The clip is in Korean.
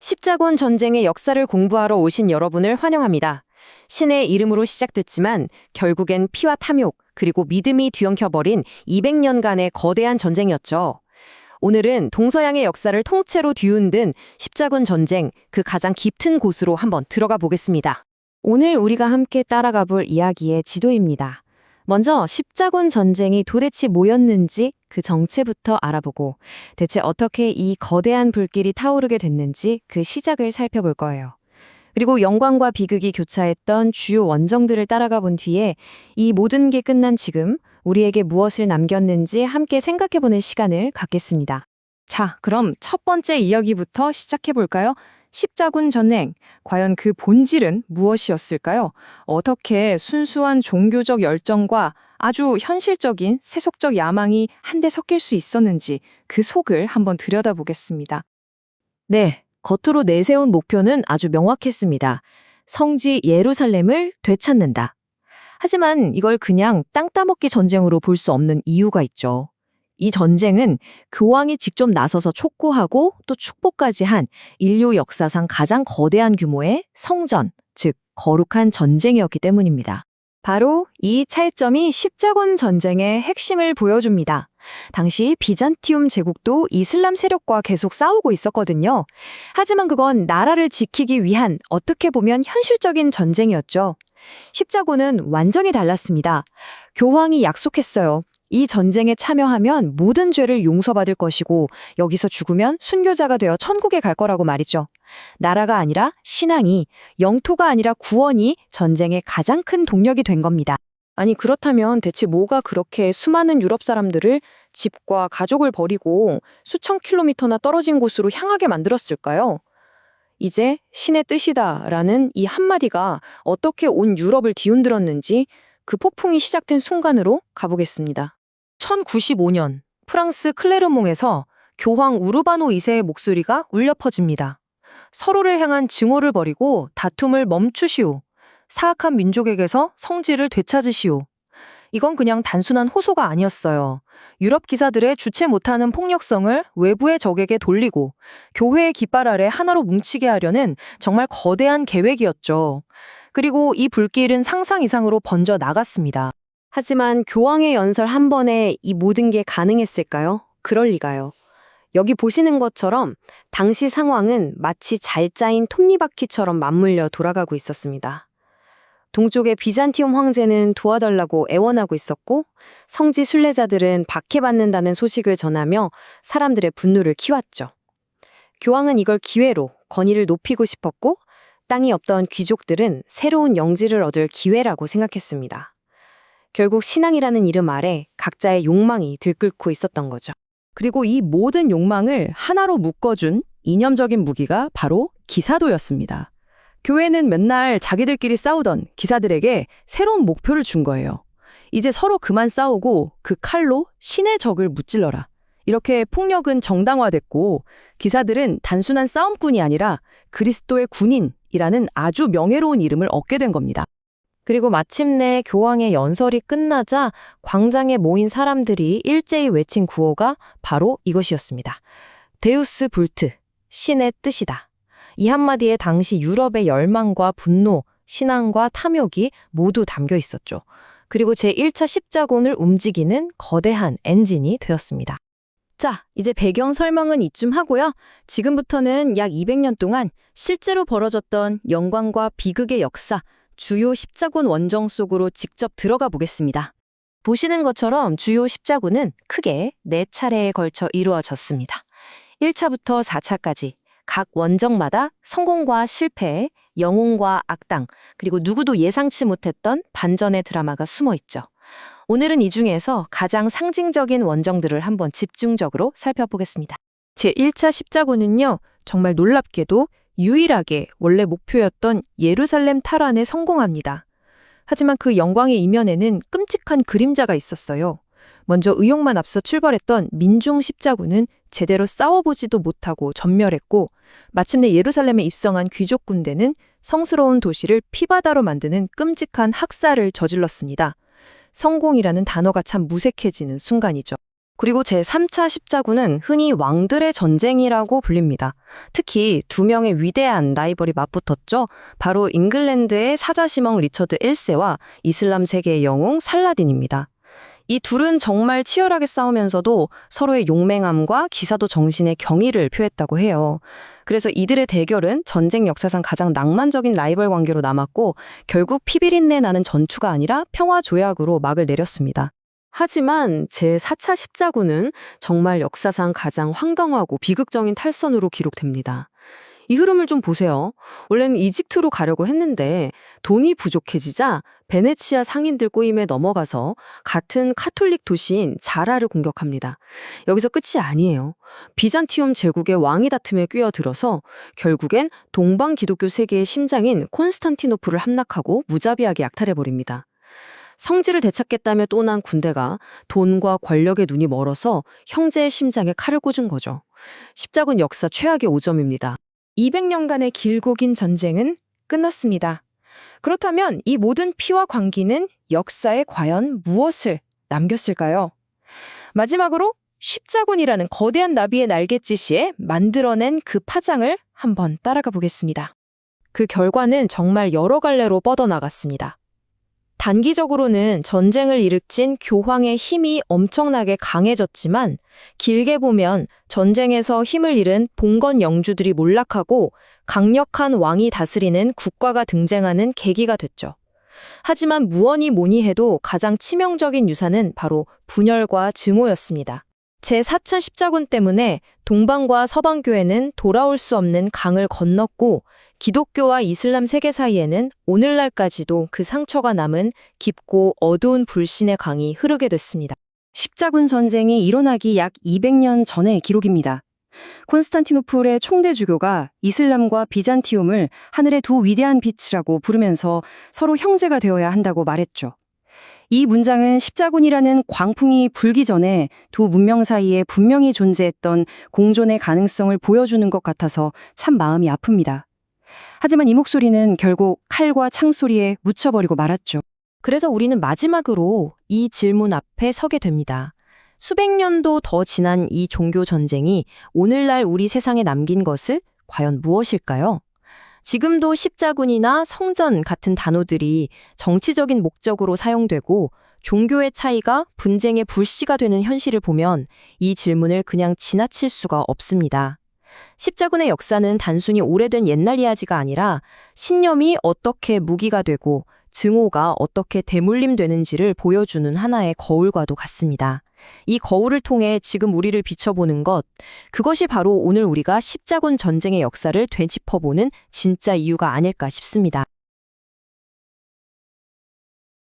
십자군 전쟁의 역사를 공부하러 오신 여러분을 환영합니다. 신의 이름으로 시작됐지만 결국엔 피와 탐욕, 그리고 믿음이 뒤엉켜버린 200년간의 거대한 전쟁이었죠. 오늘은 동서양의 역사를 통째로 뒤흔든 십자군 전쟁, 그 가장 깊은 곳으로 한번 들어가 보겠습니다. 오늘 우리가 함께 따라가 볼 이야기의 지도입니다. 먼저 십자군 전쟁이 도대체 뭐였는지 그 정체부터 알아보고 대체 어떻게 이 거대한 불길이 타오르게 됐는지 그 시작을 살펴볼 거예요. 그리고 영광과 비극이 교차했던 주요 원정들을 따라가 본 뒤에 이 모든 게 끝난 지금 우리에게 무엇을 남겼는지 함께 생각해보는 시간을 갖겠습니다. 자, 그럼 첫 번째 이야기부터 시작해볼까요? 십자군 전쟁, 과연 그 본질은 무엇이었을까요? 어떻게 순수한 종교적 열정과 아주 현실적인 세속적 야망이 한데 섞일 수 있었는지 그 속을 한번 들여다보겠습니다. 네, 겉으로 내세운 목표는 아주 명확했습니다. 성지 예루살렘을 되찾는다. 하지만 이걸 그냥 땅 따먹기 전쟁으로 볼 수 없는 이유가 있죠. 이 전쟁은 교황이 직접 나서서 촉구하고 또 축복까지 한 인류 역사상 가장 거대한 규모의 성전, 즉 거룩한 전쟁이었기 때문입니다. 바로 이 차이점이 십자군 전쟁의 핵심을 보여줍니다. 당시 비잔티움 제국도 이슬람 세력과 계속 싸우고 있었거든요. 하지만 그건 나라를 지키기 위한 어떻게 보면 현실적인 전쟁이었죠. 십자군은 완전히 달랐습니다. 교황이 약속했어요. 이 전쟁에 참여하면 모든 죄를 용서받을 것이고 여기서 죽으면 순교자가 되어 천국에 갈 거라고 말이죠. 나라가 아니라 신앙이, 영토가 아니라 구원이 전쟁의 가장 큰 동력이 된 겁니다. 아니 그렇다면 대체 뭐가 그렇게 수많은 유럽 사람들을 집과 가족을 버리고 수천 킬로미터나 떨어진 곳으로 향하게 만들었을까요? 이제 신의 뜻이다라는 이 한마디가 어떻게 온 유럽을 뒤흔들었는지 그 폭풍이 시작된 순간으로 가보겠습니다. 1095년 프랑스 클레르몽에서 교황 우르바노 2세의 목소리가 울려 퍼집니다. 서로를 향한 증오를 버리고 다툼을 멈추시오. 사악한 민족에게서 성지를 되찾으시오. 이건 그냥 단순한 호소가 아니었어요. 유럽 기사들의 주체 못하는 폭력성을 외부의 적에게 돌리고 교회의 깃발 아래 하나로 뭉치게 하려는 정말 거대한 계획이었죠. 그리고 이 불길은 상상 이상으로 번져 나갔습니다. 하지만 교황의 연설 한 번에 이 모든 게 가능했을까요? 그럴 리가요. 여기 보시는 것처럼 당시 상황은 마치 잘 짜인 톱니바퀴처럼 맞물려 돌아가고 있었습니다. 동쪽의 비잔티움 황제는 도와달라고 애원하고 있었고 성지 순례자들은 박해받는다는 소식을 전하며 사람들의 분노를 키웠죠. 교황은 이걸 기회로 권위를 높이고 싶었고 땅이 없던 귀족들은 새로운 영지를 얻을 기회라고 생각했습니다. 결국 신앙이라는 이름 아래 각자의 욕망이 들끓고 있었던 거죠. 그리고 이 모든 욕망을 하나로 묶어준 이념적인 무기가 바로 기사도였습니다. 교회는 맨날 자기들끼리 싸우던 기사들에게 새로운 목표를 준 거예요. 이제 서로 그만 싸우고 그 칼로 신의 적을 무찔러라. 이렇게 폭력은 정당화됐고 기사들은 단순한 싸움꾼이 아니라 그리스도의 군인이라는 아주 명예로운 이름을 얻게 된 겁니다. 그리고 마침내 교황의 연설이 끝나자 광장에 모인 사람들이 일제히 외친 구호가 바로 이것이었습니다. 데우스 불트, 신의 뜻이다. 이 한마디에 당시 유럽의 열망과 분노, 신앙과 탐욕이 모두 담겨 있었죠. 그리고 제1차 십자군을 움직이는 거대한 엔진이 되었습니다. 자, 이제 배경 설명은 이쯤 하고요. 지금부터는 약 200년 동안 실제로 벌어졌던 영광과 비극의 역사, 주요 십자군 원정 속으로 직접 들어가 보겠습니다. 보시는 것처럼 주요 십자군은 크게 4차례에 걸쳐 이루어졌습니다. 1차부터 4차까지 각 원정마다 성공과 실패, 영웅과 악당, 그리고 누구도 예상치 못했던 반전의 드라마가 숨어 있죠. 오늘은 이 중에서 가장 상징적인 원정들을 한번 집중적으로 살펴보겠습니다. 제1차 십자군은요, 정말 놀랍게도 유일하게 원래 목표였던 예루살렘 탈환에 성공합니다. 하지만 그 영광의 이면에는 끔찍한 그림자가 있었어요. 먼저 의욕만 앞서 출발했던 민중 십자군은 제대로 싸워보지도 못하고 전멸했고 마침내 예루살렘에 입성한 귀족 군대는 성스러운 도시를 피바다로 만드는 끔찍한 학살을 저질렀습니다. 성공이라는 단어가 참 무색해지는 순간이죠. 그리고 제3차 십자군은 흔히 왕들의 전쟁이라고 불립니다. 특히 두 명의 위대한 라이벌이 맞붙었죠. 바로 잉글랜드의 사자시멍 리처드 1세와 이슬람 세계의 영웅 살라딘입니다. 이 둘은 정말 치열하게 싸우면서도 서로의 용맹함과 기사도 정신의 경의를 표했다고 해요. 그래서 이들의 대결은 전쟁 역사상 가장 낭만적인 라이벌 관계로 남았고 결국 피비린내 나는 전투가 아니라 평화 조약으로 막을 내렸습니다. 하지만 제4차 십자군은 정말 역사상 가장 황당하고 비극적인 탈선으로 기록됩니다. 이 흐름을 좀 보세요. 원래는 이집트로 가려고 했는데 돈이 부족해지자 베네치아 상인들 꼬임에 넘어가서 같은 카톨릭 도시인 자라를 공격합니다. 여기서 끝이 아니에요. 비잔티움 제국의 왕위 다툼에 끼어들어서 결국엔 동방 기독교 세계의 심장인 콘스탄티노플을 함락하고 무자비하게 약탈해버립니다. 성지를 되찾겠다며 떠난 군대가 돈과 권력의 눈이 멀어서 형제의 심장에 칼을 꽂은 거죠. 십자군 역사 최악의 오점입니다. 200년간의 길고 긴 전쟁은 끝났습니다. 그렇다면 이 모든 피와 광기는 역사에 과연 무엇을 남겼을까요? 마지막으로 십자군이라는 거대한 나비의 날갯짓이 만들어낸 그 파장을 한번 따라가 보겠습니다. 그 결과는 정말 여러 갈래로 뻗어나갔습니다. 단기적으로는 전쟁을 일으킨 교황의 힘이 엄청나게 강해졌지만 길게 보면 전쟁에서 힘을 잃은 봉건 영주들이 몰락하고 강력한 왕이 다스리는 국가가 등장하는 계기가 됐죠. 하지만 무언이 뭐니 해도 가장 치명적인 유산은 바로 분열과 증오였습니다. 제4차 십자군 때문에 동방과 서방교회는 돌아올 수 없는 강을 건넜고 기독교와 이슬람 세계 사이에는 오늘날까지도 그 상처가 남은 깊고 어두운 불신의 강이 흐르게 됐습니다. 십자군 전쟁이 일어나기 약 200년 전의 기록입니다. 콘스탄티노플의 총대 주교가 이슬람과 비잔티움을 하늘의 두 위대한 빛이라고 부르면서 서로 형제가 되어야 한다고 말했죠. 이 문장은 십자군이라는 광풍이 불기 전에 두 문명 사이에 분명히 존재했던 공존의 가능성을 보여주는 것 같아서 참 마음이 아픕니다. 하지만 이 목소리는 결국 칼과 창소리에 묻혀버리고 말았죠. 그래서 우리는 마지막으로 이 질문 앞에 서게 됩니다. 수백 년도 더 지난 이 종교 전쟁이 오늘날 우리 세상에 남긴 것을 과연 무엇일까요? 지금도 십자군이나 성전 같은 단어들이 정치적인 목적으로 사용되고 종교의 차이가 분쟁의 불씨가 되는 현실을 보면 이 질문을 그냥 지나칠 수가 없습니다. 십자군의 역사는 단순히 오래된 옛날 이야기가 아니라 신념이 어떻게 무기가 되고 증오가 어떻게 대물림되는지를 보여주는 하나의 거울과도 같습니다. 이 거울을 통해 지금 우리를 비춰보는 것, 그것이 바로 오늘 우리가 십자군 전쟁의 역사를 되짚어보는 진짜 이유가 아닐까 싶습니다.